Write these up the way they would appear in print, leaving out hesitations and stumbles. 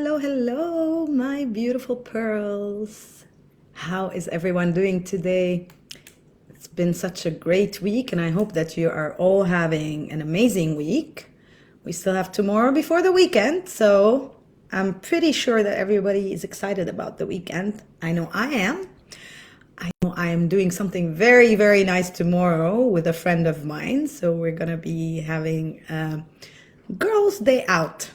hello, hello, my beautiful pearls. How is everyone doing today? It's been such a great week, and I hope that you are all having an amazing week. We still have tomorrow before the weekend, so I'm pretty sure that everybody is excited about the weekend. I know I am. I know I am doing something very, very nice tomorrow with a friend of mine. So we're gonna be having a girls' day out,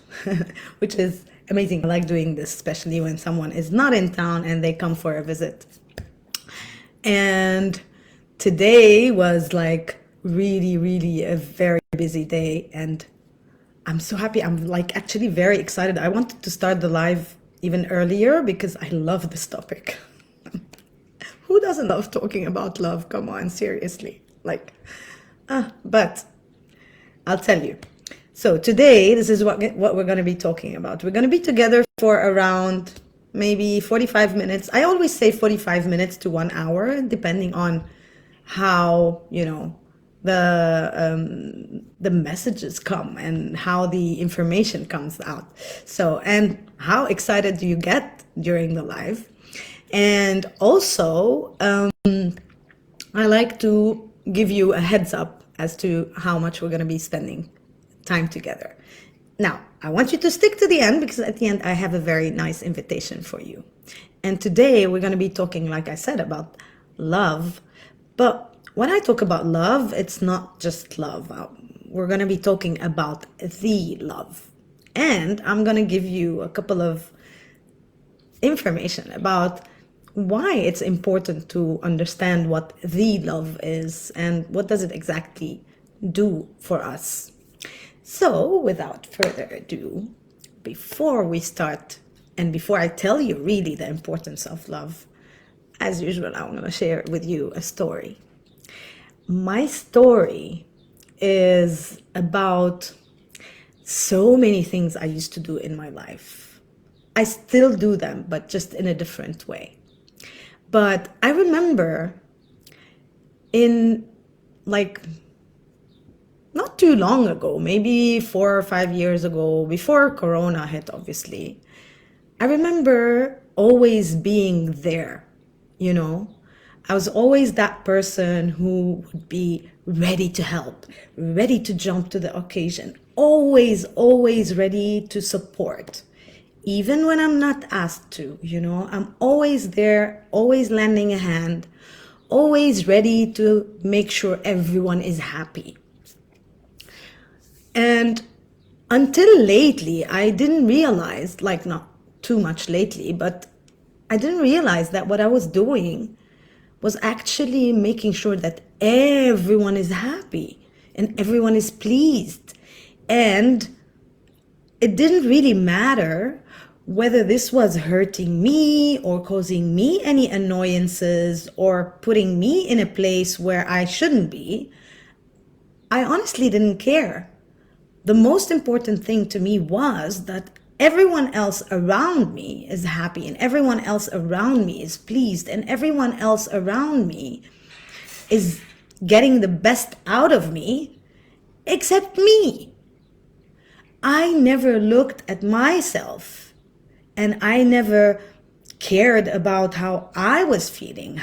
which is amazing. I like doing this, especially when someone is not in town and they come for a visit. And today was like really, really a very busy day, and I'm so happy. I'm like actually very excited. I wanted to start the live even earlier because I love this topic. Who doesn't love talking about love? Come on, seriously. But I'll tell you. So today, this is what we're going to be talking about. We're going to be together for around maybe 45 minutes. I always say 45 minutes to 1 hour, depending on how, the messages come and how the information comes out. So, and how excited do you get during the live? And also, I like to give you a heads up as to how much we're going to be spending time together. Now, I want you to stick to the end because at the end I have a very nice invitation for you. And today we're going to be talking, like I said, about love. But when I talk about love, it's not just love. We're going to be talking about the love. And I'm going to give you a couple of information about why it's important to understand what the love is and what does it exactly do for us. So without further ado, before we start and before I tell you really the importance of love, as usual, I'm going to share with you a story. My story is about so many things I used to do in my life. I still do them, but just in a different way. But I remember in not too long ago, maybe 4 or 5 years ago, before Corona hit, obviously, I remember always being there, I was always that person who would be ready to help, ready to jump to the occasion, always, always ready to support. Even when I'm not asked to, I'm always there, always lending a hand, always ready to make sure everyone is happy. And until lately, I didn't realize, not too much lately, but I didn't realize that what I was doing was actually making sure that everyone is happy and everyone is pleased. And it didn't really matter whether this was hurting me or causing me any annoyances or putting me in a place where I shouldn't be. I honestly didn't care. The most important thing to me was that everyone else around me is happy and everyone else around me is pleased and everyone else around me is getting the best out of me except me. I never looked at myself and I never cared about how I was feeling,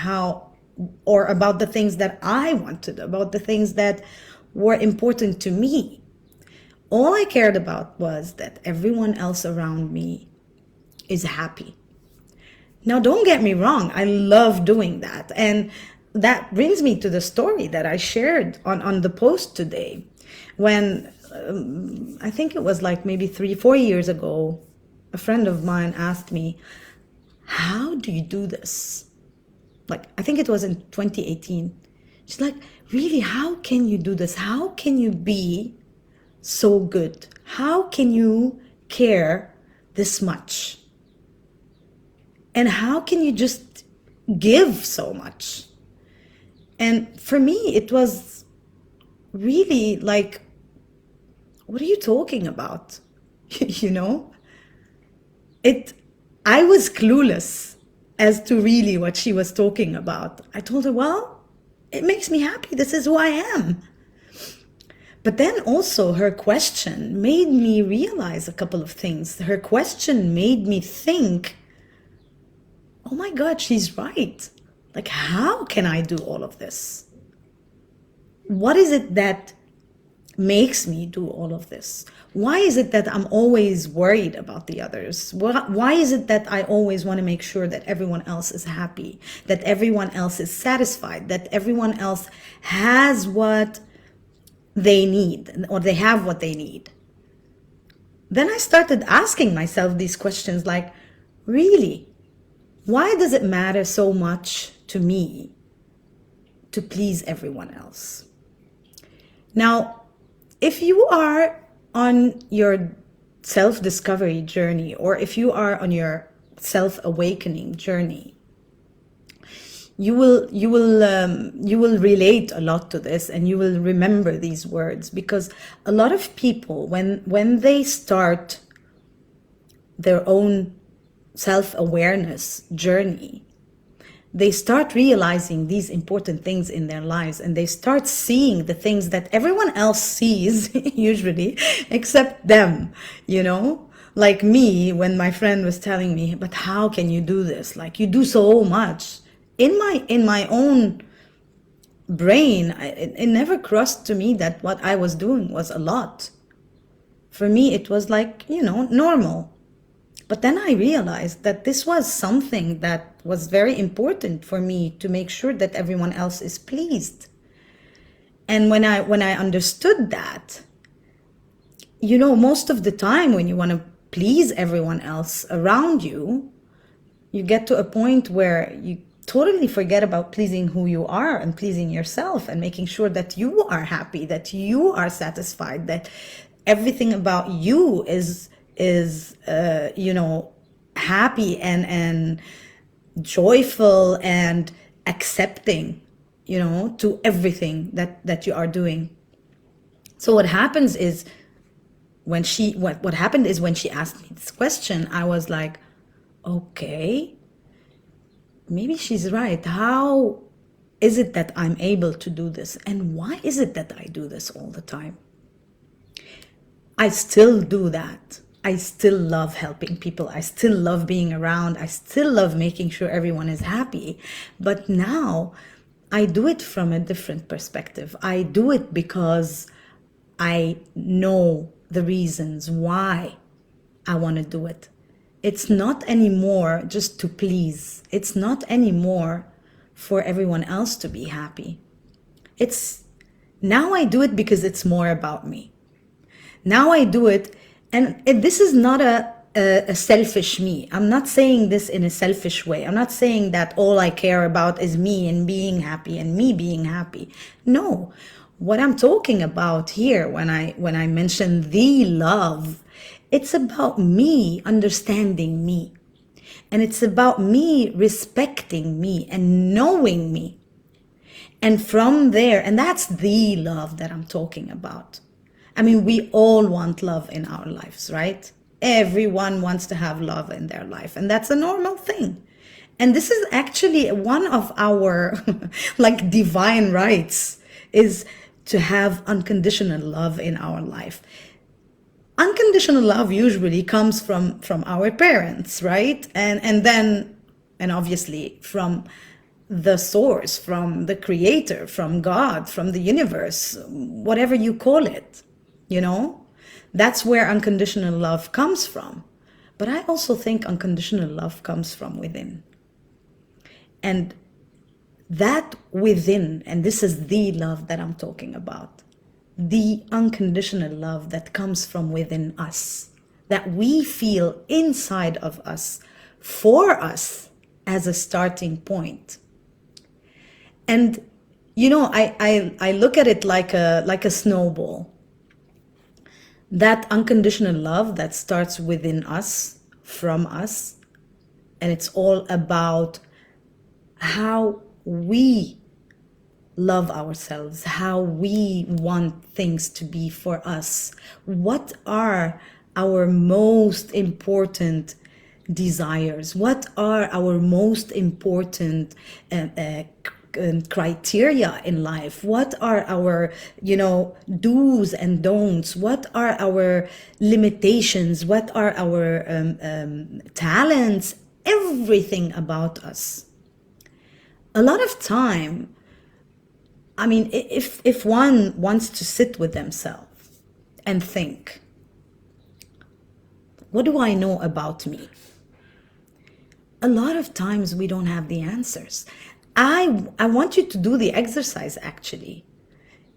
or about the things that I wanted, about the things that were important to me. All I cared about was that everyone else around me is happy. Now, don't get me wrong, I love doing that. And that brings me to the story that I shared on the post today. When I think it was like maybe 3-4 years ago, a friend of mine asked me, how do you do this? I think it was in 2018. She's like, really, how can you do this? How can you be so good? How can you care this much? And how can you just give so much? And for me, it was really like, what are you talking about? I was clueless as to really what she was talking about. I told her, well, it makes me happy. This is who I am. But then also her question made me realize a couple of things. Her question made me think, oh my God, she's right. Like, how can I do all of this? What is it that makes me do all of this? Why is it that I'm always worried about the others? Why is it that I always want to make sure that everyone else is happy, that everyone else is satisfied, that everyone else has what they need, or they have what they need? Then I started asking myself these questions like, really, why does it matter so much to me to please everyone else? Now, if you are on your self-discovery journey, or if you are on your self-awakening journey, you will relate a lot to this, and you will remember these words, because a lot of people, when they start their own self-awareness journey, they start realizing these important things in their lives, and they start seeing the things that everyone else sees usually except them, like me, when my friend was telling me, but how can you do this? Like, you do so much. In my own brain, it never crossed to me that what I was doing was a lot. For me, it was like, normal. But then I realized that this was something that was very important for me, to make sure that everyone else is pleased. And when I understood that, most of the time when you want to please everyone else around you, you get to a point where you totally forget about pleasing who you are, and pleasing yourself, and making sure that you are happy, that you are satisfied, that everything about you is happy and joyful and accepting, to everything that you are doing. So what happens is, what happened is, when she asked me this question, I was like, okay, maybe she's right. How is it that I'm able to do this? And why is it that I do this all the time? I still do that. I still love helping people. I still love being around. I still love making sure everyone is happy. But now I do it from a different perspective. I do it because I know the reasons why I want to do it. It's not anymore just to please. It's not anymore for everyone else to be happy. Now I do it because it's more about me. Now I do it, and this is not a selfish me. I'm not saying this in a selfish way. I'm not saying that all I care about is me and being happy and me being happy. No, what I'm talking about here when I mention the love, it's about me understanding me. And it's about me respecting me and knowing me. And from there, and that's the love that I'm talking about. I mean, we all want love in our lives, right? Everyone wants to have love in their life, and that's a normal thing. And this is actually one of our like divine rights, is to have unconditional love in our life. Unconditional love usually comes from our parents, right? And obviously from the source, from the creator, from God, from the universe, whatever you call it, that's where unconditional love comes from. But I also think unconditional love comes from within. And that within, and this is the love that I'm talking about, the unconditional love that comes from within us, that we feel inside of us, for us, as a starting point. And I look at it like a snowball. That unconditional love that starts within us, from us, and it's all about how we love ourselves, how we want things to be for us. What are our most important desires? What are our most important criteria in life? What are our, do's and don'ts? What are our limitations? What are our talents? Everything about us. A lot of time, I mean, if one wants to sit with themselves and think, what do I know about me? A lot of times we don't have the answers. I want you to do the exercise, actually.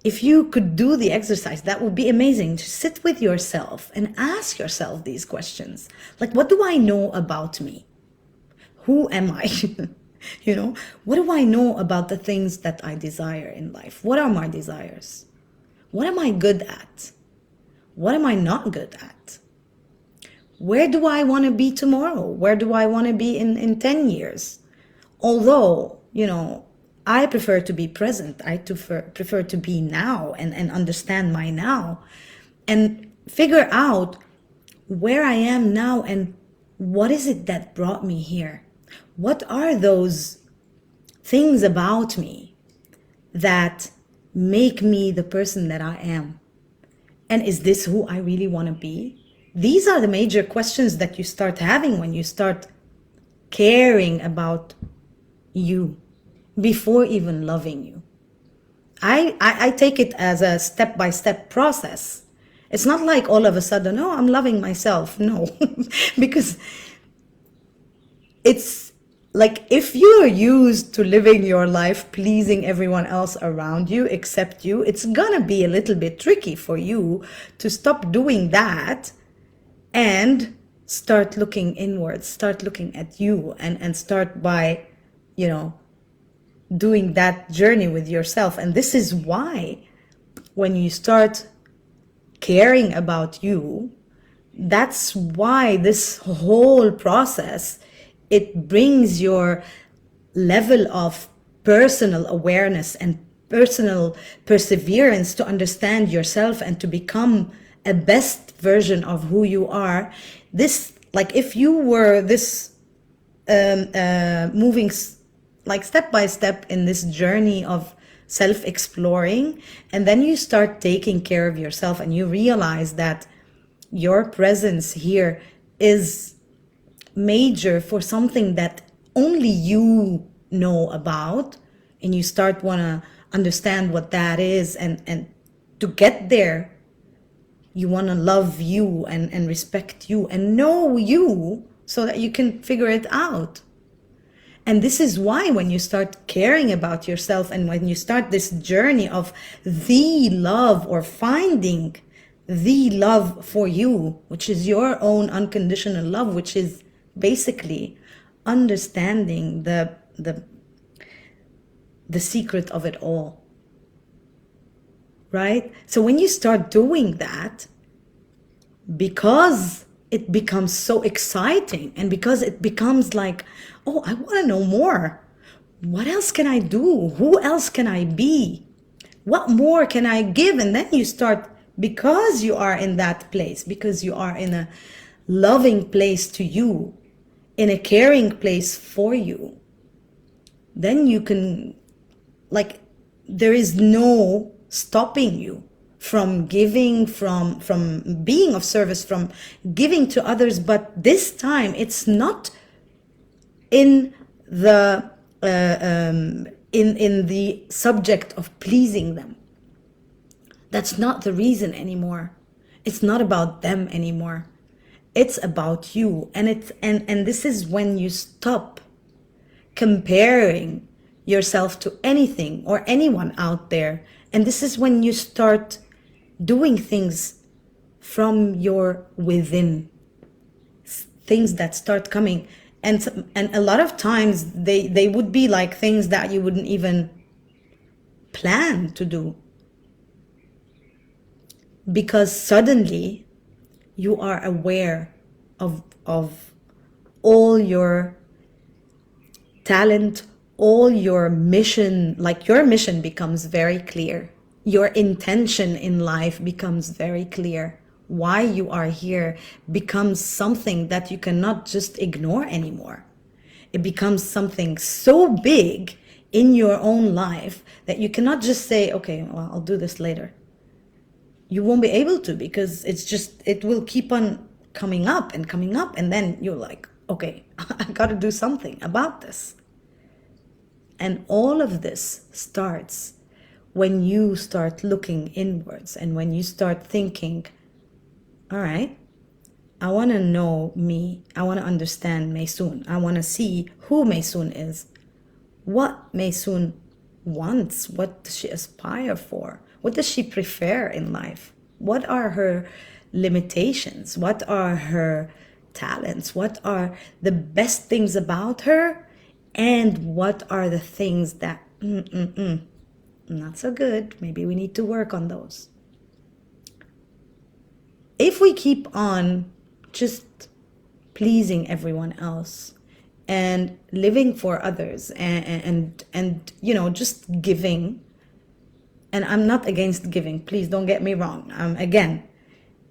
If you could do the exercise, that would be amazing. To sit with yourself and ask yourself these questions. Like, what do I know about me? Who am I? What do I know about the things that I desire in life? What are my desires? What am I good at? What am I not good at? Where do I want to be tomorrow? Where do I want to be in 10 years? Although, I prefer to be present. I prefer to be now and understand my now and figure out where I am now and what is it that brought me here? What are those things about me that make me the person that I am? And is this who I really want to be? These are the major questions that you start having when you start caring about you before even loving you. I take it as a step-by-step process. It's not like all of a sudden, oh, I'm loving myself. No, because it's like if you're used to living your life pleasing everyone else around you except you, it's gonna be a little bit tricky for you to stop doing that and start looking inwards, start looking at you and start by, doing that journey with yourself. And this is why when you start caring about you, that's why this whole process, it brings your level of personal awareness and personal perseverance to understand yourself and to become a best version of who you are. This, like if you were this moving like step by step in this journey of self-exploring, and then you start taking care of yourself and you realize that your presence here is major for something that only you know about, and you start want to understand what that is, and to get there you want to love you and respect you and know you so that you can figure it out. And this is why when you start caring about yourself and when you start this journey of the love or finding the love for you, which is your own unconditional love, which is basically understanding the secret of it all, right? So when you start doing that, because it becomes so exciting and because it becomes like, oh, I want to know more. What else can I do? Who else can I be? What more can I give? And then you start, because you are in that place, because you are in a loving place to you, in a caring place for you, then you can, like, there is no stopping you from giving, from being of service, from giving to others. But this time it's not in the in the subject of pleasing them. That's not the reason anymore. It's not about them anymore. It's about you. And it's and this is when you stop comparing yourself to anything or anyone out there. And this is when you start doing things from your within, things that start coming. And a lot of times they would be like things that you wouldn't even plan to do, because suddenly you are aware of all your talent, all your mission. Like your mission becomes very clear. Your intention in life becomes very clear. Why you are here becomes something that you cannot just ignore anymore. It becomes something so big, in your own life that you cannot just say, okay, well, I'll do this later. You won't be able to, because it will keep on coming up and coming up. And then you're like, okay, I got to do something about this. And all of this starts when you start looking inwards and when you start thinking, all right, I want to know me. I want to understand Maysoon. I want to see who Maysoon is, what Maysoon wants, what does she aspire for, what does she prefer in life, what are her limitations, what are her talents, what are the best things about her, and what are the things that not so good, maybe we need to work on those. If we keep on just pleasing everyone else and living for others and you know, just giving, and I'm not against giving, please don't get me wrong, again,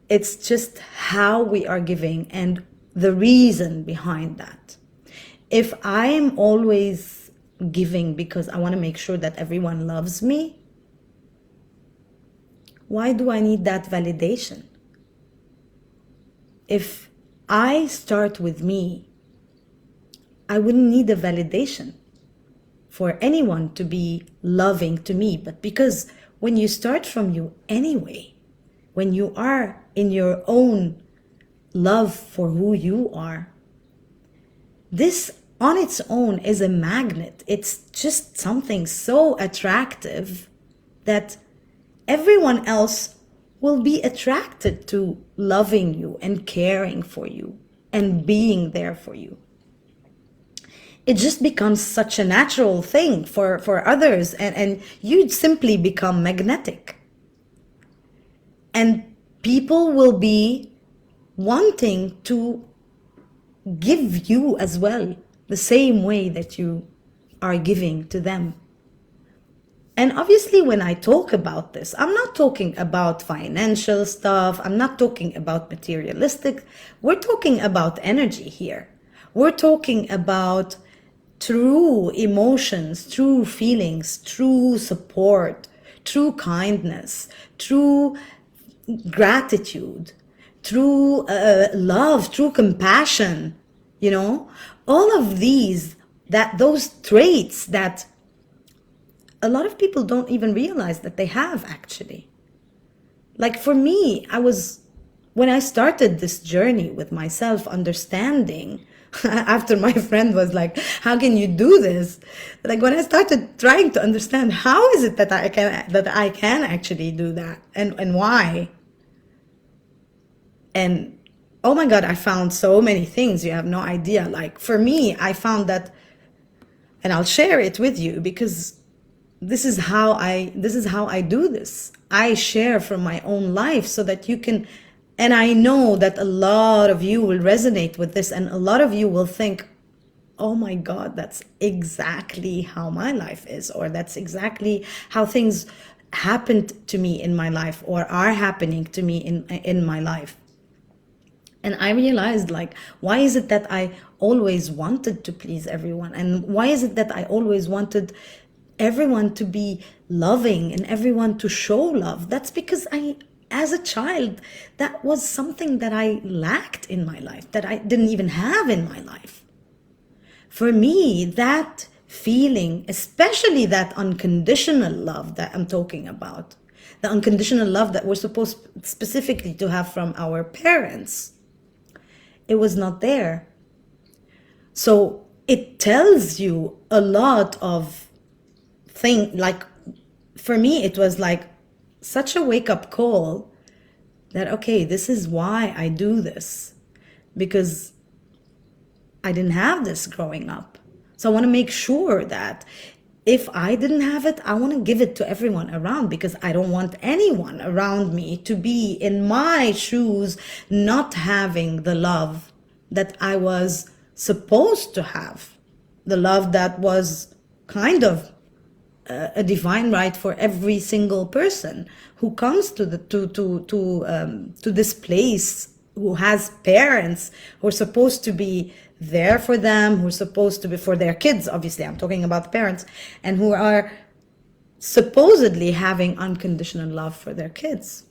it's just how we are giving and the reason behind that. If I'm always giving because I want to make sure that everyone loves me, why do I need that validation? If I start with me, I wouldn't need a validation for anyone to be loving to me. But because when you start from you anyway, when you are in your own love for who you are, this on its own is a magnet. It's just something so attractive that everyone else will be attracted to loving you and caring for you and being there for you. It just becomes such a natural thing for others, and you simply become magnetic. And people will be wanting to give you as well the same way that you are giving to them. And obviously, when I talk about this, I'm not talking about financial stuff. I'm not talking about materialistic. We're talking about energy here. We're talking about true emotions, true feelings, true support, true kindness, true gratitude, true love, true compassion, you know, all of those traits that a lot of people don't even realize that they have actually. Like for me, when I started this journey with myself understanding, after my friend was like, how can you do this? Like when I started trying to understand how is it that I can actually do that and why? And oh my God, I found so many things you have no idea. Like for me, I found that, and I'll share it with you because this is how I do this. I share from my own life so that you can, and I know that a lot of you will resonate with this, and a lot of you will think, oh my God, that's exactly how my life is, or that's exactly how things happened to me in my life or are happening to me in my life. And I realized, like, why is it that I always wanted to please everyone? And why is it that I always wanted everyone to be loving and everyone to show love? That's because as a child, that was something that I lacked in my life, that I didn't even have in my life. For me, that feeling, especially that unconditional love that I'm talking about, the unconditional love that we're supposed specifically to have from our parents, it was not there. So it tells you a lot of things. Like for me, it was like such a wake-up call that, okay, this is why I do this, because I didn't have this growing up. So I want to make sure that if I didn't have it, I want to give it to everyone around, because I don't want anyone around me to be in my shoes not having the love that I was supposed to have, the love that was kind of a divine right for every single person who comes to this place, who has parents who are supposed to be there for them, who are supposed to be for their kids, obviously, I'm talking about the parents, and who are supposedly having unconditional love for their kids.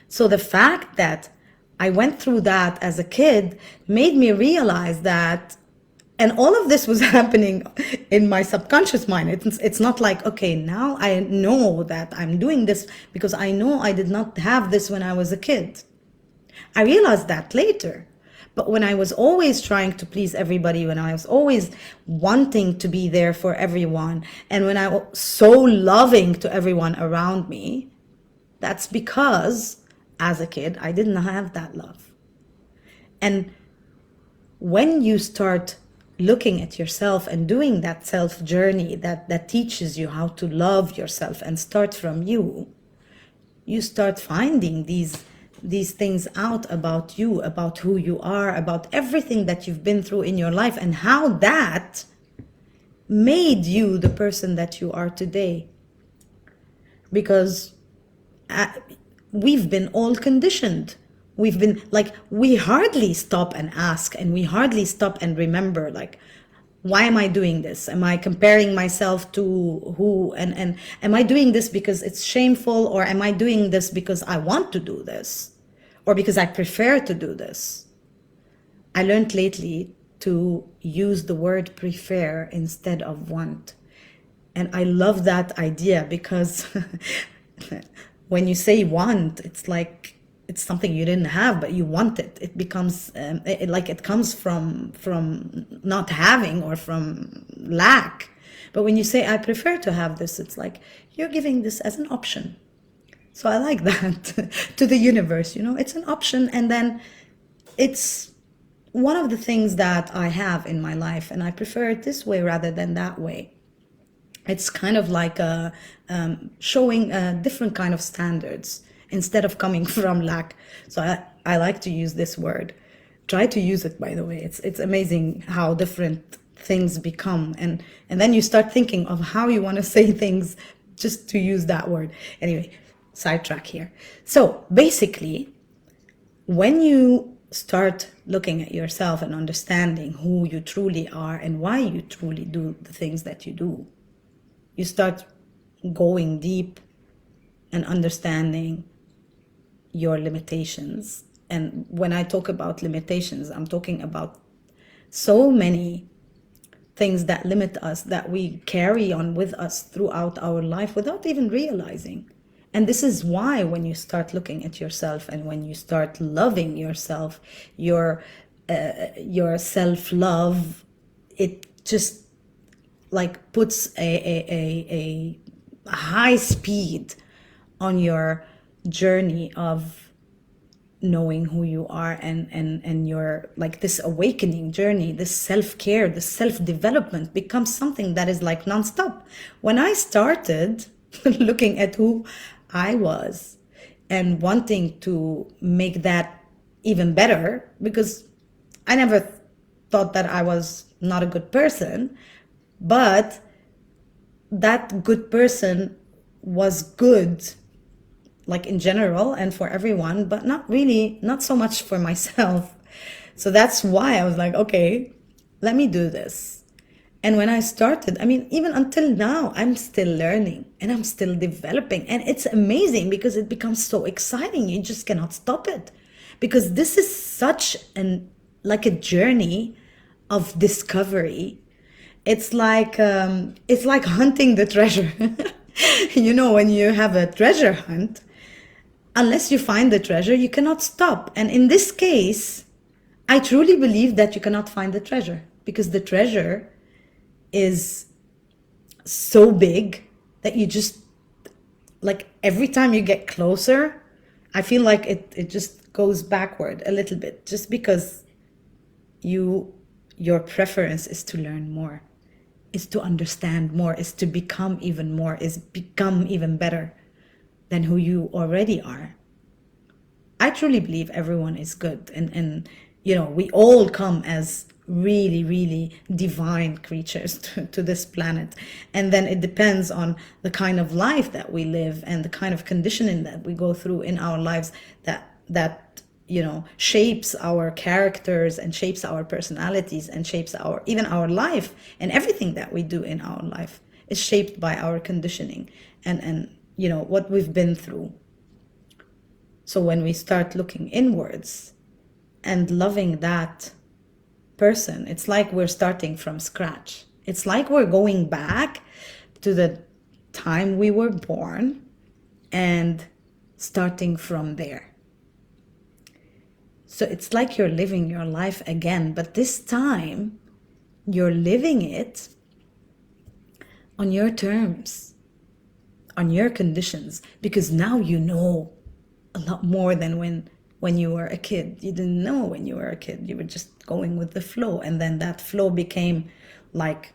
So the fact that I went through that as a kid made me realize that, and all of this was happening in my subconscious mind. It's not like, okay, now I know that I'm doing this because I know I did not have this when I was a kid. I realized that later. But when I was always trying to please everybody, when I was always wanting to be there for everyone, and when I was so loving to everyone around me, that's because as a kid, I didn't have that love. And when you start looking at yourself and doing that self journey that teaches you how to love yourself and start from you, you start finding these things out about you, about who you are, about everything that you've been through in your life, and how that made you the person that you are today. Because we've been all conditioned. We've been like, we hardly stop and ask, and we hardly stop and remember, like, why am I doing this? Am I comparing myself to who? And am I doing this because it's shameful, or am I doing this because I want to do this, or because I prefer to do this? I learned lately to use the word prefer instead of want. And I love that idea because when you say want, it's like it's something you didn't have, but you want it. It becomes like it comes from not having or from lack. But when you say I prefer to have this, it's like you're giving this as an option. So I like that to the universe, it's an option, and then it's one of the things that I have in my life, and I prefer it this way rather than that way. It's kind of like showing different kind of standards instead of coming from lack. So I like to use this word. Try to use it, by the way. It's amazing how different things become, and then you start thinking of how you want to say things just to use that word. Anyway, sidetrack here. So basically, when you start looking at yourself and understanding who you truly are and why you truly do the things that you do, you start going deep and understanding your limitations. And when I talk about limitations, I'm talking about so many things that limit us, that we carry on with us throughout our life without even realizing. And this is why when you start looking at yourself and when you start loving yourself, your self-love, it just like puts a high speed on your journey of knowing who you are, and your like this awakening journey, this self-care, this self-development becomes something that is like nonstop. When I started looking at who I was and wanting to make that even better, because I never thought that I was not a good person, but that good person was good, like in general and for everyone, but not so much for myself. So that's why I was like, okay, let me do this. And when I started, I mean, even until now, I'm still learning and I'm still developing. And it's amazing because it becomes so exciting. You just cannot stop it, because this is such like a journey of discovery. It's like hunting the treasure. When you have a treasure hunt, unless you find the treasure, you cannot stop. And in this case, I truly believe that you cannot find the treasure, because the treasure is so big that you just, like, every time you get closer, I feel like it just goes backward a little bit, just because your preference is to learn more, is to understand more, is to become even more, is become even better than who you already are. I truly believe everyone is good, and we all come as really, really divine creatures to this planet. And then it depends on the kind of life that we live and the kind of conditioning that we go through in our lives that shapes our characters and shapes our personalities and shapes even our life, and everything that we do in our life is shaped by our conditioning and what we've been through. So when we start looking inwards and loving that person, it's like we're starting from scratch. It's like we're going back to the time we were born and starting from there. So it's like you're living your life again, but this time you're living it on your terms, on your conditions, because now you know a lot more than when you were a kid. You didn't know when you were a kid. You were just going with the flow, and then that flow became like,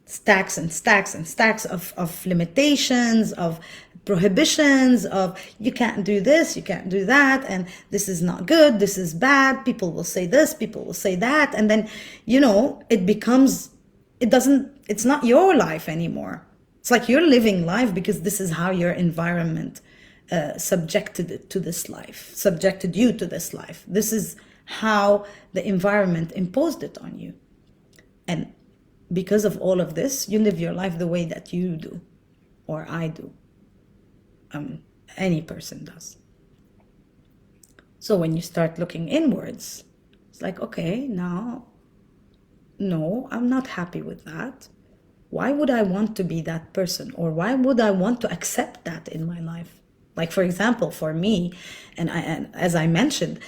stacks and stacks and stacks of limitations, of prohibitions, of you can't do this, you can't do that, and this is not good, this is bad, people will say this, people will say that, and then it's not your life anymore. It's like you're living life because this is how your environment subjected you to this life. This is how the environment imposed it on you, and because of all of this, you live your life the way that you do, or I do. Any person does. So when you start looking inwards, it's like, okay, now, no, I'm not happy with that. Why would I want to be that person? Or why would I want to accept that in my life? Like, for example, for me, and as I mentioned,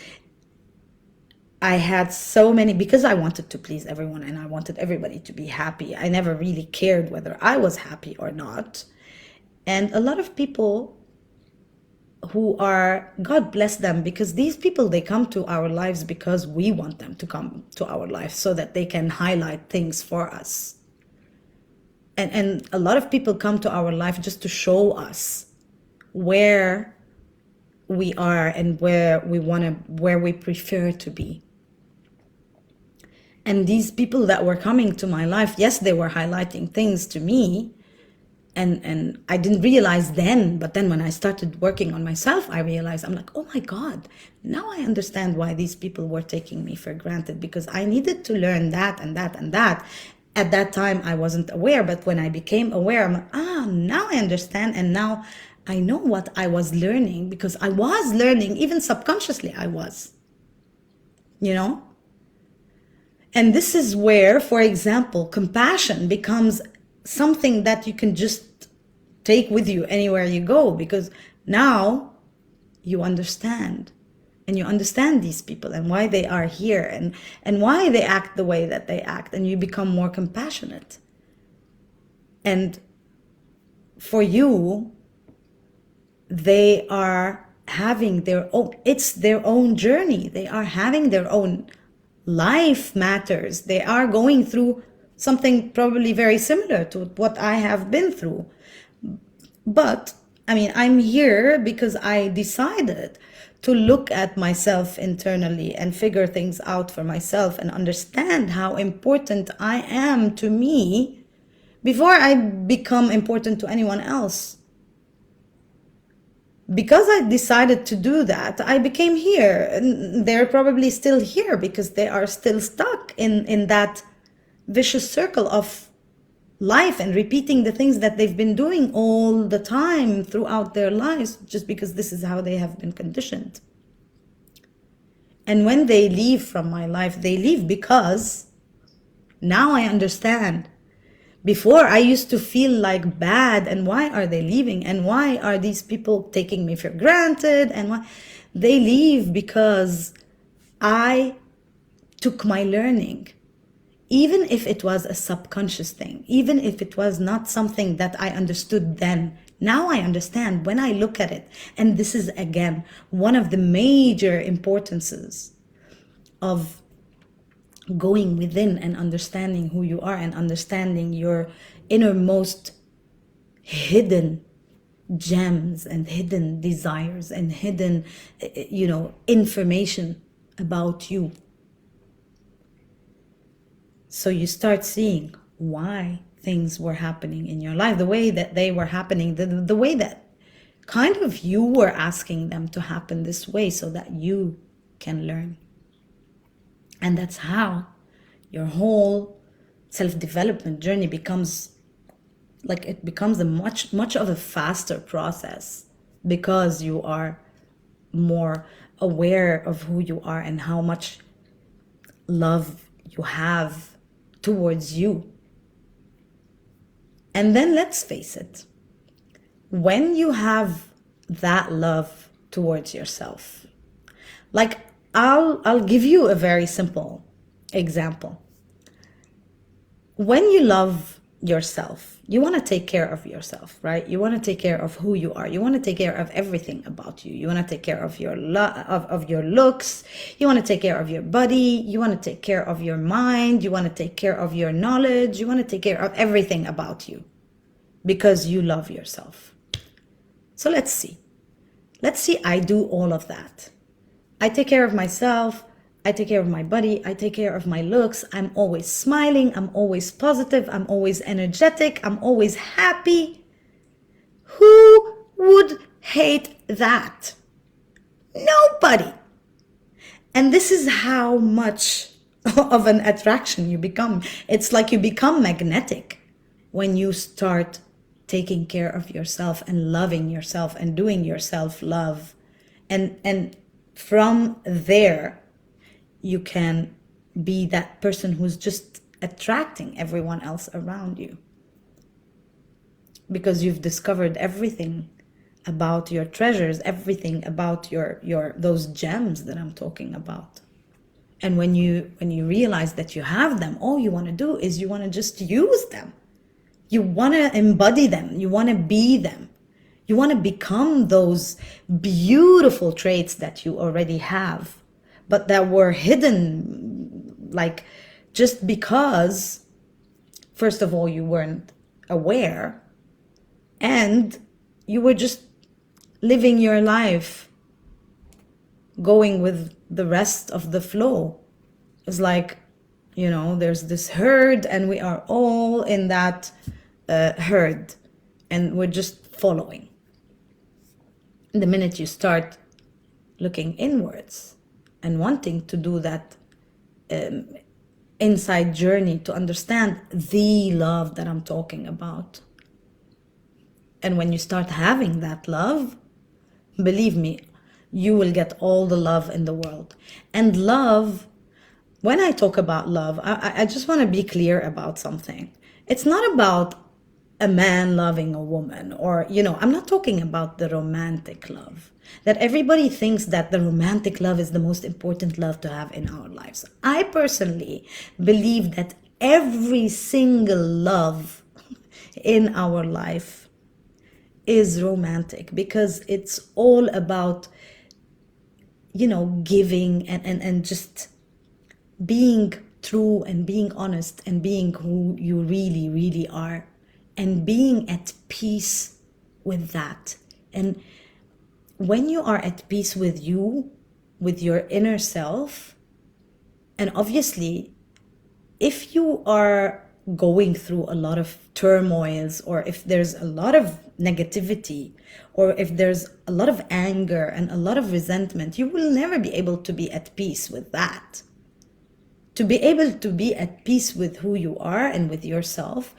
I had so many, because I wanted to please everyone and I wanted everybody to be happy. I never really cared whether I was happy or not. And a lot of people who are, God bless them, because these people, they come to our lives because we want them to come to our life so that they can highlight things for us. And a lot of people come to our life just to show us where we are and where we prefer to be. And these people that were coming to my life, yes, they were highlighting things to me, and I didn't realize then, but then when I started working on myself, I realized, I'm like, oh my God, now I understand why these people were taking me for granted, because I needed to learn that and that and that. At that time, I wasn't aware, but when I became aware, I'm like, now I understand, and now I know what I was learning, because I was learning, even subconsciously I was, And this is where, for example, compassion becomes something that you can just take with you anywhere you go, because now you understand, and you understand these people and why they are here, and why they act the way that they act, and you become more compassionate. And for you, they are having it's their own journey. They are having their own life matters. They are going through something probably very similar to what I have been through. But I'm here because I decided to look at myself internally and figure things out for myself and understand how important I am to me before I become important to anyone else. Because I decided to do that, I became here. And they're probably still here because they are still stuck in that vicious circle of life and repeating the things that they've been doing all the time throughout their lives, just because this is how they have been conditioned. And when they leave from my life, they leave because now I understand. Before, I used to feel like bad, and why are they leaving? And why are these people taking me for granted? And why they leave? Because I took my learning, even if it was a subconscious thing, even if it was not something that I understood then. Now I understand when I look at it. And this is, again, one of the major importances of going within and understanding who you are and understanding your innermost hidden gems and hidden desires and hidden, information about you. So you start seeing why things were happening in your life, the way that they were happening, the way that kind of you were asking them to happen this way so that you can learn. And that's how your whole self-development journey becomes like, it becomes a much of a faster process, because you are more aware of who you are and how much love you have towards you. And then let's face it, when you have that love towards yourself, like I'll give you a very simple example. When you love yourself, you want to take care of yourself, right? You want to take care of who you are. You want to take care of everything about you. You want to take care of your of your looks. You want to take care of your body. You want to take care of your mind. You want to take care of your knowledge. You want to take care of everything about you because you love yourself. So let's see. I do all of that. I take care of myself. I take care of my body. I take care of my looks. I'm always smiling. I'm always positive. I'm always energetic. I'm always happy. Who would hate that? Nobody. And this is how much of an attraction you become. It's like you become magnetic when you start taking care of yourself and loving yourself and doing your self-love. And from there, you can be that person who's just attracting everyone else around you, because you've discovered everything about your treasures, everything about your those gems that I'm talking about. And when you realize that you have them, all you want to do is you want to just use them. You want to embody them. You want to be them. You want to become those beautiful traits that you already have, but that were hidden, like, just because, first of all, you weren't aware, and you were just living your life going with the rest of the flow. It's like, there's this herd and we are all in that herd and we're just following. The minute you start looking inwards and wanting to do that inside journey to understand the love that I'm talking about, and when you start having that love, believe me, you will get all the love in the world. And love, when I talk about love, I just want to be clear about something. It's not about a man loving a woman, or, I'm not talking about the romantic love. That everybody thinks that the romantic love is the most important love to have in our lives. I personally believe that every single love in our life is romantic, because it's all about, giving and just being true and being honest and being who you really, really are, and being at peace with that. And when you are at peace with you, with your inner self, and obviously, if you are going through a lot of turmoils, or if there's a lot of negativity, or if there's a lot of anger and a lot of resentment, you will never be able to be at peace with that. To be able to be at peace with who you are and with yourself,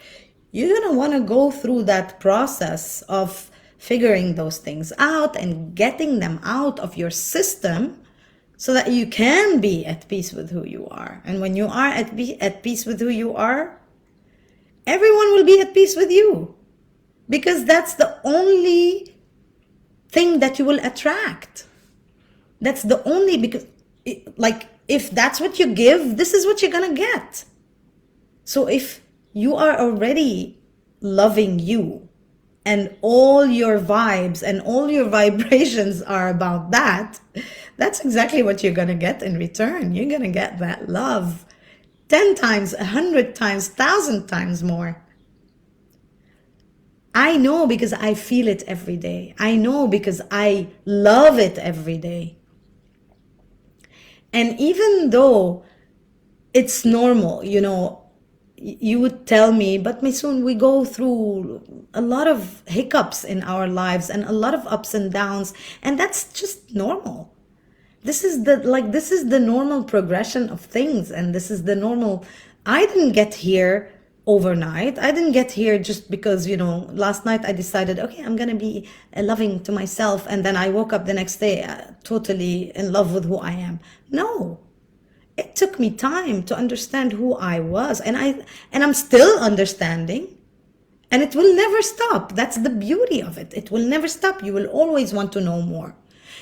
you're going to want to go through that process of figuring those things out and getting them out of your system so that you can be at peace with who you are. And when you are at peace with who you are, everyone will be at peace with you, because that's the only thing that you will attract. That's the only, because if that's what you give, this is what you're going to get. So if you are already loving you, and all your vibes and all your vibrations are about that, that's exactly what you're going to get in return. You're going to get that love 10 times, 100 times, 1,000 times more. I know, because I feel it every day. I know because I love it every day. And even though it's normal, you would tell me, but Maysoon, we go through a lot of hiccups in our lives and a lot of ups and downs, and that's just normal. This is the normal progression of things, and this is the normal. I didn't get here overnight. I didn't get here just because, last night I decided, okay, I'm gonna be loving to myself, and then I woke up the next day totally in love with who I am. No, it took me time to understand who I was, and I'm still understanding, and it will never stop. That's the beauty of it. It will never stop. You will always want to know more.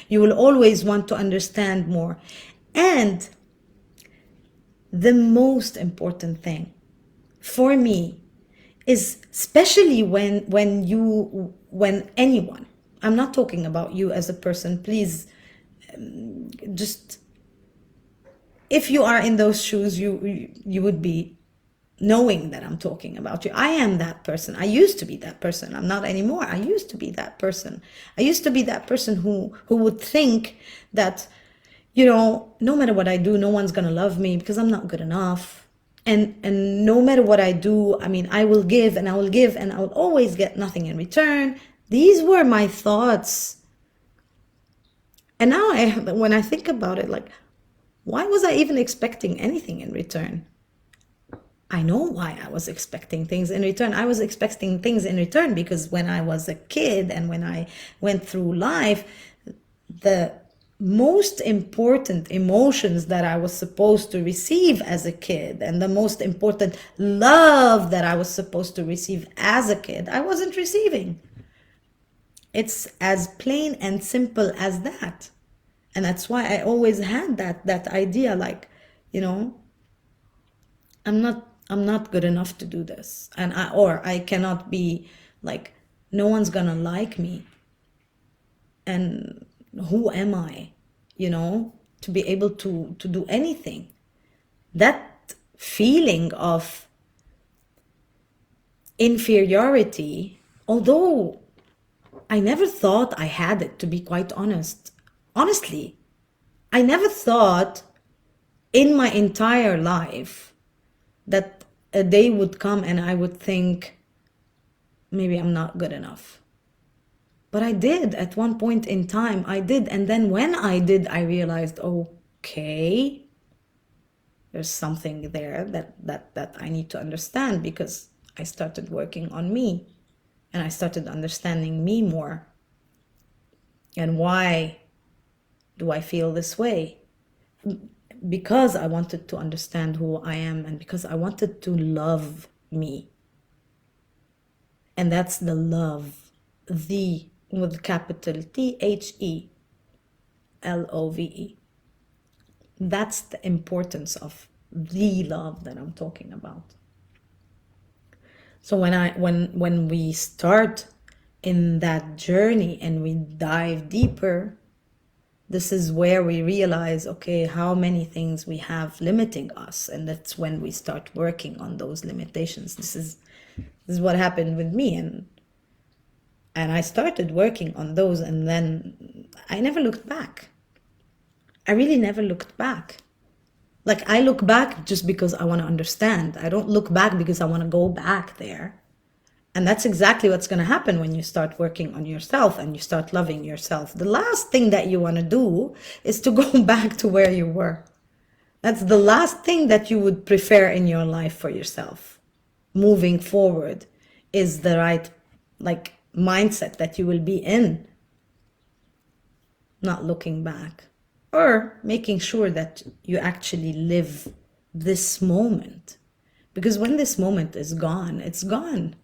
You will always want to understand more. And the most important thing for me is, especially when anyone, I'm not talking about you as a person, please, just, if you are in those shoes, you would be knowing that I'm talking about you. I am that person. I used to be that person. I'm not anymore. I used to be that person. I used to be that person who would think that, no matter what I do, no one's gonna love me because I'm not good enough. And no matter what I do, I mean, I will give and I will give and I will always get nothing in return. These were my thoughts. And now when I think about it, like, why was I even expecting anything in return? I know why I was expecting things in return. I was expecting things in return because when I was a kid and when I went through life, the most important emotions that I was supposed to receive as a kid and the most important love that I was supposed to receive as a kid, I wasn't receiving. It's as plain and simple as that. And that's why I always had that idea, like, I'm not good enough to do this, and I cannot be, like, no one's gonna like me, and who am I, to be able to do anything. That feeling of inferiority, although I never thought I had it, to be quite honest. Honestly, I never thought in my entire life that a day would come and I would think, maybe I'm not good enough. But I did at one point in time, I did. And then when I did, I realized, okay, there's something there that I need to understand, because I started working on me and I started understanding me more. And why do I feel this way? Because I wanted to understand who I am and because I wanted to love me. And that's the love, with capital THELOVE. That's the importance of the love that I'm talking about. So when we start in that journey and we dive deeper, this is where we realize, okay, how many things we have limiting us, and that's when we start working on those limitations. This is what happened with me, and I started working on those, and then I never looked back. I really never looked back. Like, I look back just because I want to understand. I don't look back because I want to go back there. And that's exactly what's going to happen when you start working on yourself and you start loving yourself. The last thing that you want to do is to go back to where you were. That's the last thing that you would prefer in your life for yourself. Moving forward is the right, like, mindset that you will be in. Not looking back. Or making sure that you actually live this moment. Because when this moment is gone, it's gone.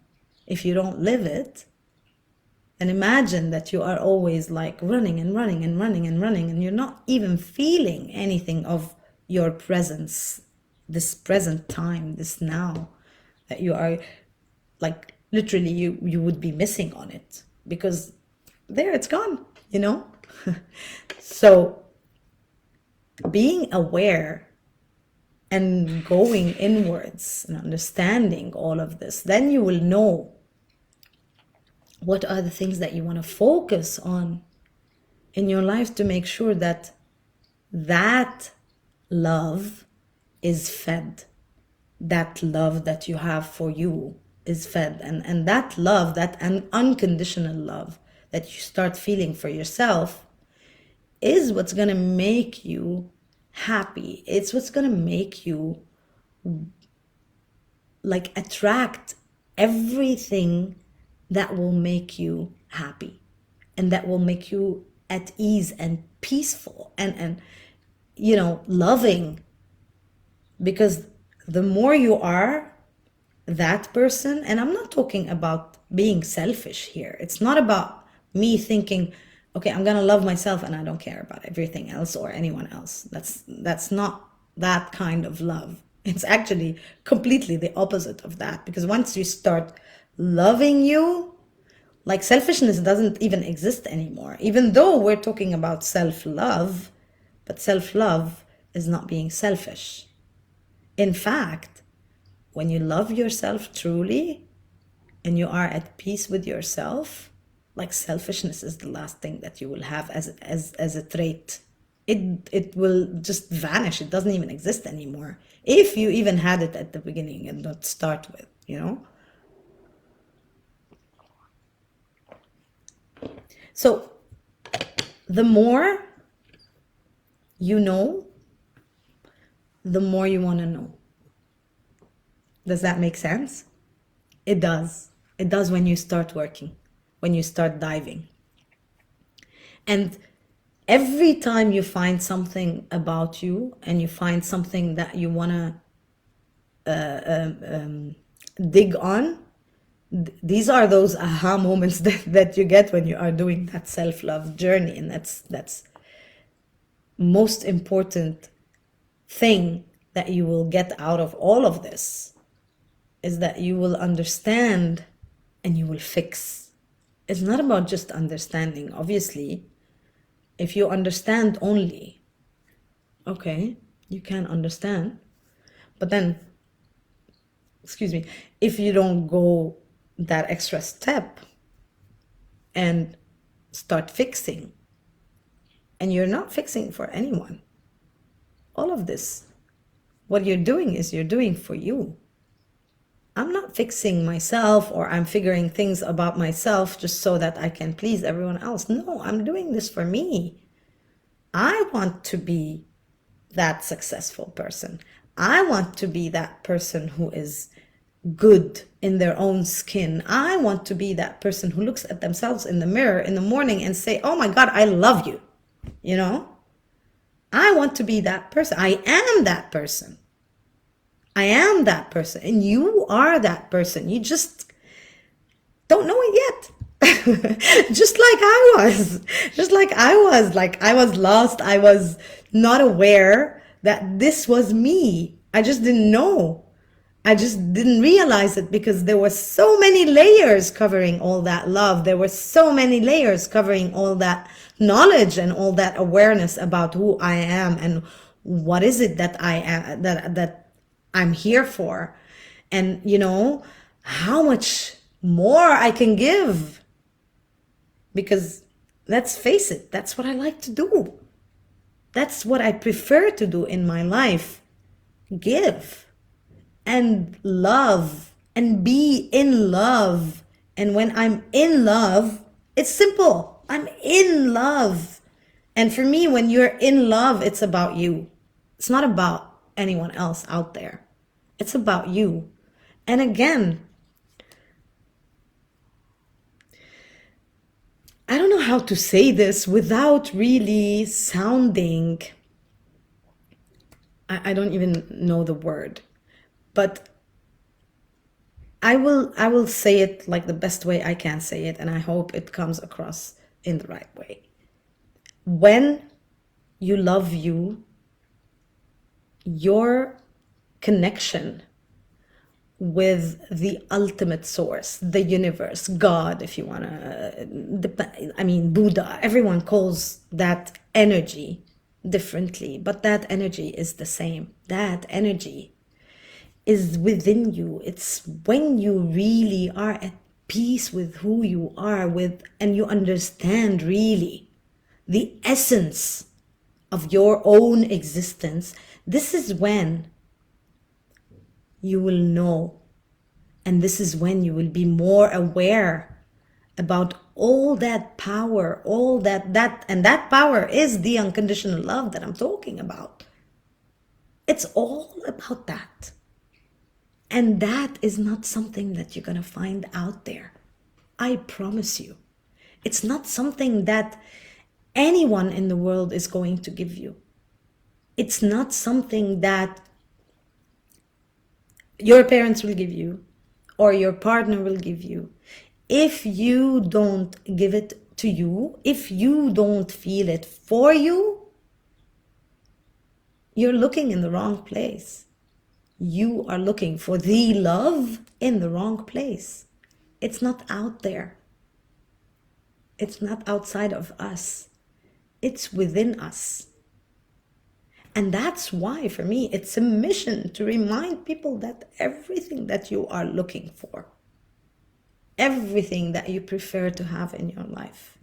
If you don't live it, and imagine that you are always like running and running and running and running, and you're not even feeling anything of your presence, this present time, this now, that you are, like, literally you would be missing on it, because there, it's gone, So being aware and going inwards and understanding all of this, then you will know what are the things that you want to focus on in your life to make sure that that love is fed. that love that you have for you is fed. And that love, that an unconditional love that you start feeling for yourself, is what's going to make you happy. It's what's going to make you like attract everything that will make you happy and that will make you at ease and peaceful and loving. Because the more you are that person, and I'm not talking about being selfish here. It's not about me thinking, okay, I'm gonna love myself and I don't care about everything else or anyone else. That's not that kind of love. It's actually completely the opposite of that. Because once you start loving you, like, selfishness doesn't even exist anymore. Even though we're talking about self-love, but self-love is not being selfish. In fact, when you love yourself truly and you are at peace with yourself, like, selfishness is the last thing that you will have as a trait. It will just vanish. It doesn't even exist anymore. If you even had it at the beginning and not start with, So the more you know, the more you want to know. Does that make sense? It does. It does when you start working, when you start diving. And every time you find something about you and you find something that you want to dig on, these are those aha moments that you get when you are doing that self-love journey. And that's most important thing that you will get out of all of this, is that you will understand and you will fix. It's not about just understanding. Obviously, if you understand only, okay, you can understand. But then, excuse me, if you don't go that extra step and start fixing, and you're not fixing for anyone, all of this, what you're doing is you're doing for you. I'm not fixing myself, or I'm figuring things about myself just so that I can please everyone else. No, I'm doing this for me. I want to be that successful person. I want to be that person who is good in their own skin. I want to be that person who looks at themselves in the mirror in the morning and say, oh my God, I love you. I want to be that person. I am that person. I am that person. And you are that person. You just don't know it yet. Just like I was. Like, I was lost. I was not aware that this was me. I just didn't know. I just didn't realize it because there were so many layers covering all that love. There were so many layers covering all that knowledge and all that awareness about who I am and what is it that I am, that I'm here for. And how much more I can give. Because let's face it, that's what I like to do. That's what I prefer to do in my life. Give and love and be in love. And when I'm in love, it's simple. I'm in love. And for me, when you're in love, it's about you. It's not about anyone else out there. It's about you. And again, I don't know how to say this without really sounding, I don't even know the word, but I will say it like the best way I can say it, and I hope it comes across in the right way. When you love you, your connection with the ultimate source, the universe, God, if you want to, Buddha, everyone calls that energy differently, but that energy is the same. That energy is within you. It's when you really are at peace with who you are with, and you understand really the essence of your own existence. This is when you will know. And this is when you will be more aware about all that power, all and that power is the unconditional love that I'm talking about. It's all about that. And that is not something that you're going to find out there. I promise you. It's not something that anyone in the world is going to give you. It's not something that your parents will give you or your partner will give you. If you don't give it to you, if you don't feel it for you, you're looking in the wrong place. You are looking for the love in the wrong place. It's not out there. It's not outside of us. It's within us. And that's why, for me, it's a mission to remind people that everything that you are looking for, everything that you prefer to have in your life,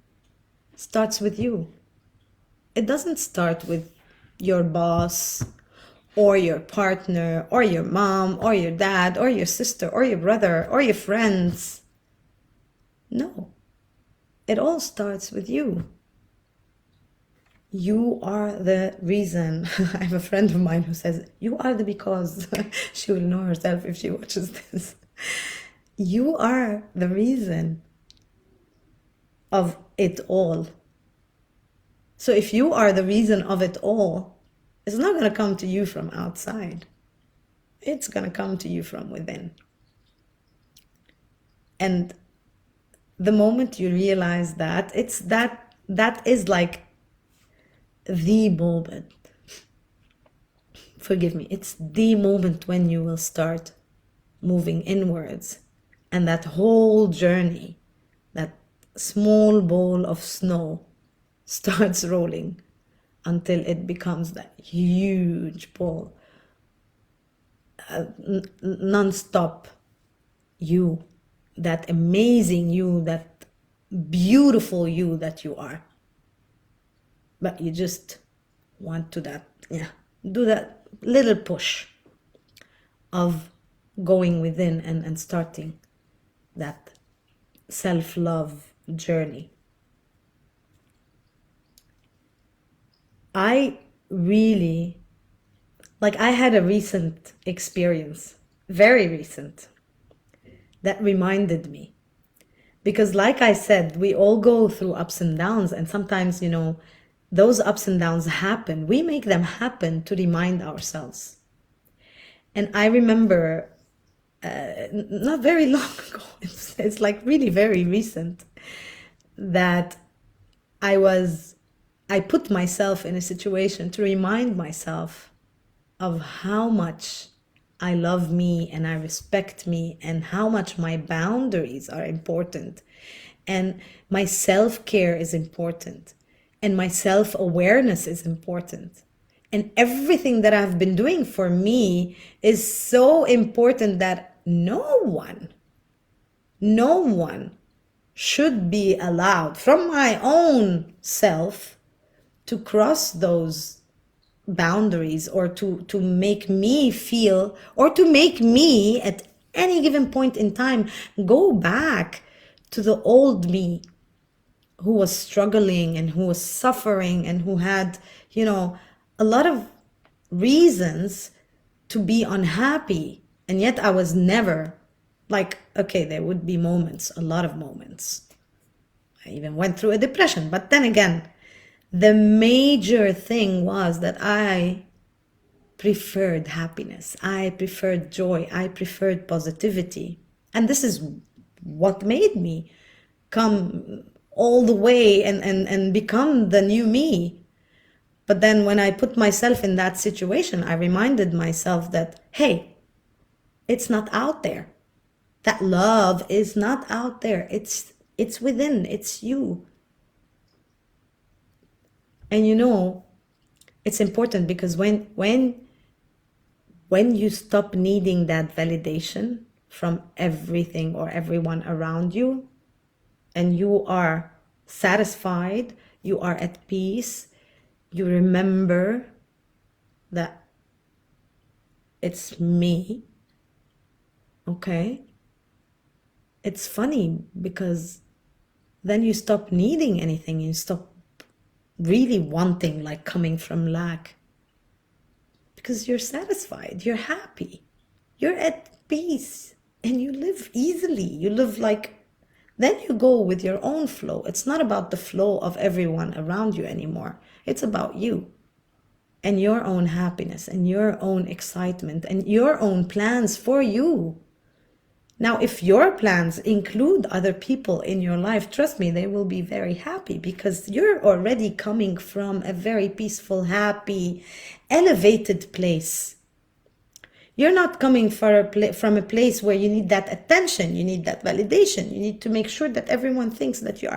starts with you. It doesn't start with your boss or your partner or your mom or your dad or your sister or your brother or your friends. No, it all starts with you. You are the reason. I have a friend of mine who says, you are the because. She will know herself if she watches this. You are the reason of it all. So if you are the reason of it all, it's not going to come to you from outside. It's going to come to you from within. And the moment you realize that, that is like the moment. Forgive me. It's the moment when you will start moving inwards. And that whole journey, that small ball of snow starts rolling until it becomes that huge ball, non-stop you, that amazing you, that beautiful you that you are. But you just want to do that little push of going within and starting that self-love journey. I really, I had a recent experience, very recent, that reminded me. Because like I said, we all go through ups and downs, and sometimes, those ups and downs happen. We make them happen to remind ourselves. And I remember, not very long ago, it's like really very recent, that I put myself in a situation to remind myself of how much I love me and I respect me and how much my boundaries are important and my self-care is important and my self-awareness is important. And everything that I've been doing for me is so important that no one should be allowed from my own self to cross those boundaries or to make me feel or to make me at any given point in time go back to the old me who was struggling and who was suffering and who had, a lot of reasons to be unhappy. And yet I was never okay, there would be moments, a lot of moments. I even went through a depression. But then again, the major thing was that I preferred happiness. I preferred joy. I preferred positivity. And this is what made me come all the way and become the new me. But then when I put myself in that situation, I reminded myself that, hey, it's not out there. That love is not out there. It's within. It's you. And it's important because when you stop needing that validation from everything or everyone around you, and you are satisfied, you are at peace, you remember that it's me, okay? It's funny because then you stop needing anything. You stop really wanting, like coming from lack, because you're satisfied, you're happy, you're at peace, and you live easily. You live like, then you go with your own flow. It's not about the flow of everyone around you anymore. It's about you and your own happiness and your own excitement and your own plans for you. Now, if your plans include other people in your life, trust me, they will be very happy, because you're already coming from a very peaceful, happy, elevated place. You're not coming from a place where you need that attention, you need that validation, you need to make sure that everyone thinks that you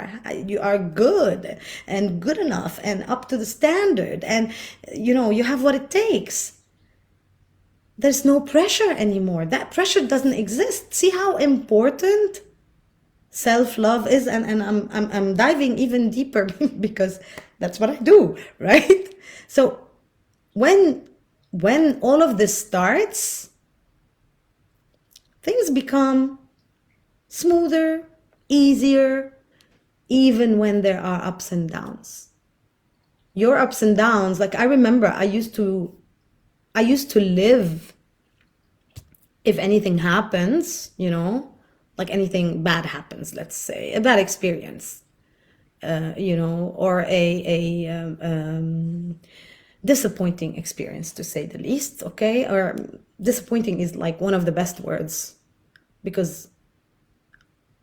are good and good enough and up to the standard, and you have what it takes. There's no pressure anymore. That pressure doesn't exist. See how important self-love is, and I'm diving even deeper because that's what I do, right? So when all of this starts, things become smoother, easier, even when there are ups and downs. Your ups and downs, like I remember I used to live, if anything happens, like anything bad happens, let's say a bad experience, or a disappointing experience, to say the least, okay? Or disappointing is like one of the best words, because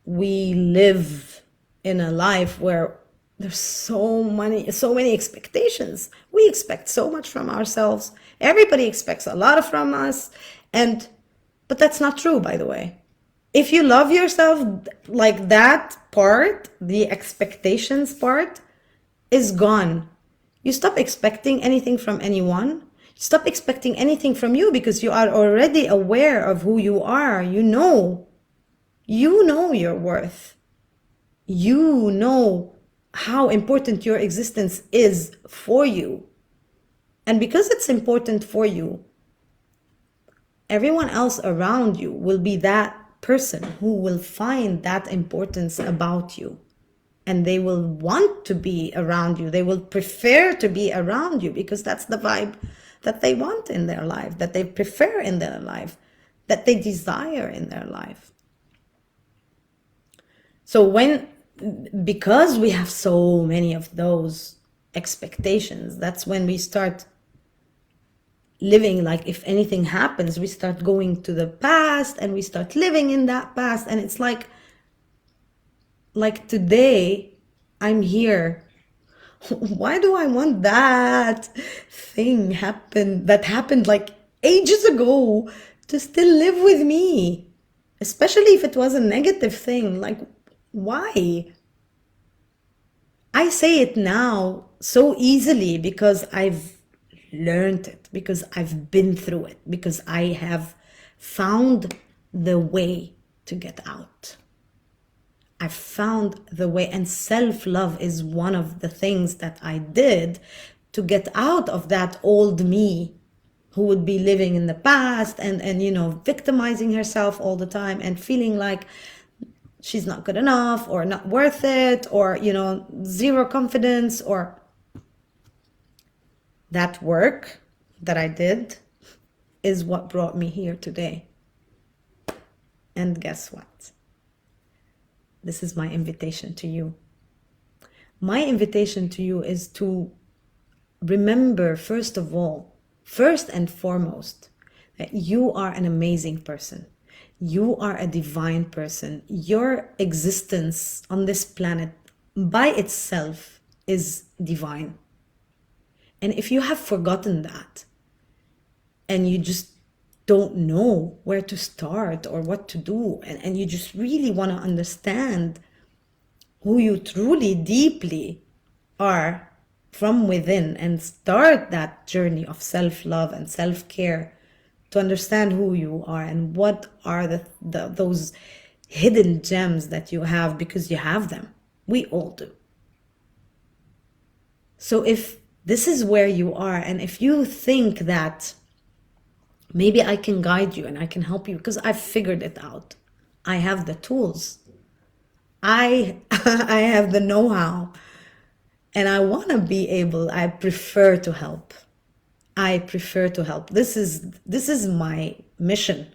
we live in a life where there's so many expectations. We expect so much from ourselves. Everybody expects a lot from us, but that's not true, by the way. If you love yourself, like that part, the expectations part, is gone. You stop expecting anything from anyone. Stop expecting anything from you, because you are already aware of who you are. You know your worth. You know how important your existence is for you. And because it's important for you, everyone else around you will be that person who will find that importance about you. And they will want to be around you. They will prefer to be around you, because that's the vibe that they want in their life, that they prefer in their life, that they desire in their life. So because we have so many of those expectations, that's when we start living like, if anything happens, we start going to the past and we start living in that past. And it's like today I'm here. Why do I want that thing that happened like ages ago to still live with me? Especially if it was a negative thing. Like, why? I say it now so easily because I've learned it, because I've been through it, because I have found the way to get out. I found the way, and self-love is one of the things that I did to get out of that old me who would be living in the past and victimizing herself all the time and feeling like she's not good enough or not worth it, or zero confidence. Or that work that I did is what brought me here today. And guess what? This is my invitation to you. My invitation to you is to remember, first and foremost, that you are an amazing person. You are a divine person. Your existence on this planet by itself is divine. And if you have forgotten that, and you just don't know where to start or what to do, and you just really want to understand who you truly, deeply are from within, and start that journey of self-love and self-care, to understand who you are and what are those hidden gems that you have, because you have them. We all do. So if this is where you are, and if you think that Maybe I can guide you and I can help you because I've figured it out. I have the tools. I I have the know-how, and I want to be able, I prefer to help. I prefer to help. This is my mission,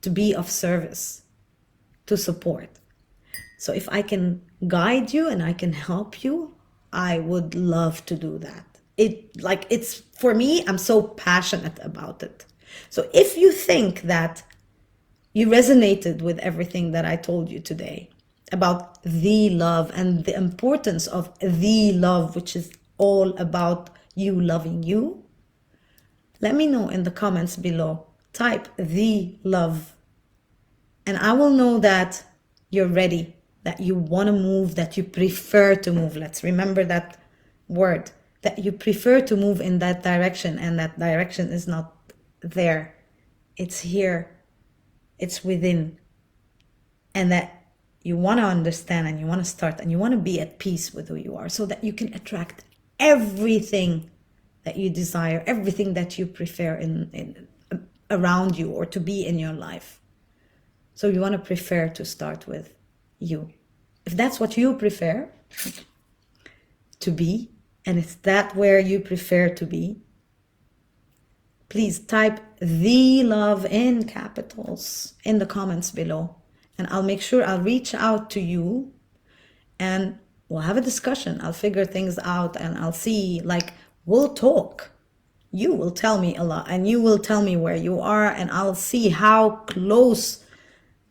to be of service, to support. So if I can guide you and I can help you, I would love to do that. It's for me, I'm so passionate about it. So if you think that you resonated with everything that I told you today about the love and the importance of the love, which is all about you loving you, let me know in the comments below. Type the love, and I will know that you're ready, that you want to move, that you prefer to move. Let's remember that word, that you prefer to move in that direction, and that direction is not there. It's here. It's within. And that you want to understand and you want to start and you want to be at peace with who you are so that you can attract everything that you desire, everything that you prefer in around you or to be in your life. So you want to prefer to start with you. If that's what you prefer to be, and it's that where you prefer to be, please type the love in capitals in the comments below, and I'll make sure I'll reach out to you and we'll have a discussion. I'll figure things out and I'll see, like, we'll talk. You will tell me a lot and you will tell me where you are, and I'll see how close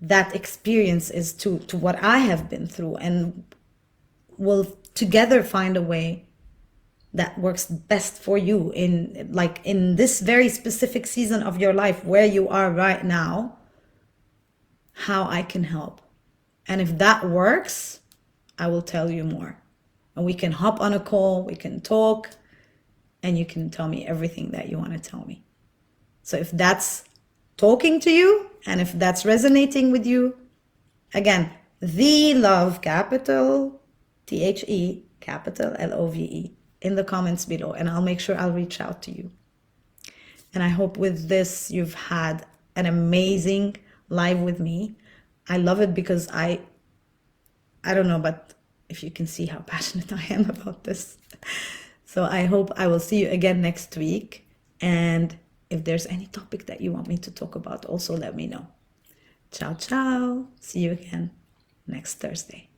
that experience is to what I have been through, and we'll together find a way that works best for you in this very specific season of your life where you are right now, how I can help. And if that works, I will tell you more, and we can hop on a call, we can talk, and you can tell me everything that you want to tell me. So if that's talking to you and if that's resonating with you, again, the love, capital THE, capital LOVE, in the comments below, and I'll make sure I'll reach out to you. And I hope with this you've had an amazing live with me. I love it because I don't know, but if you can see how passionate I am about this. So I hope I will see you again next week. And if there's any topic that you want me to talk about, also let me know. Ciao, ciao. See you again next Thursday.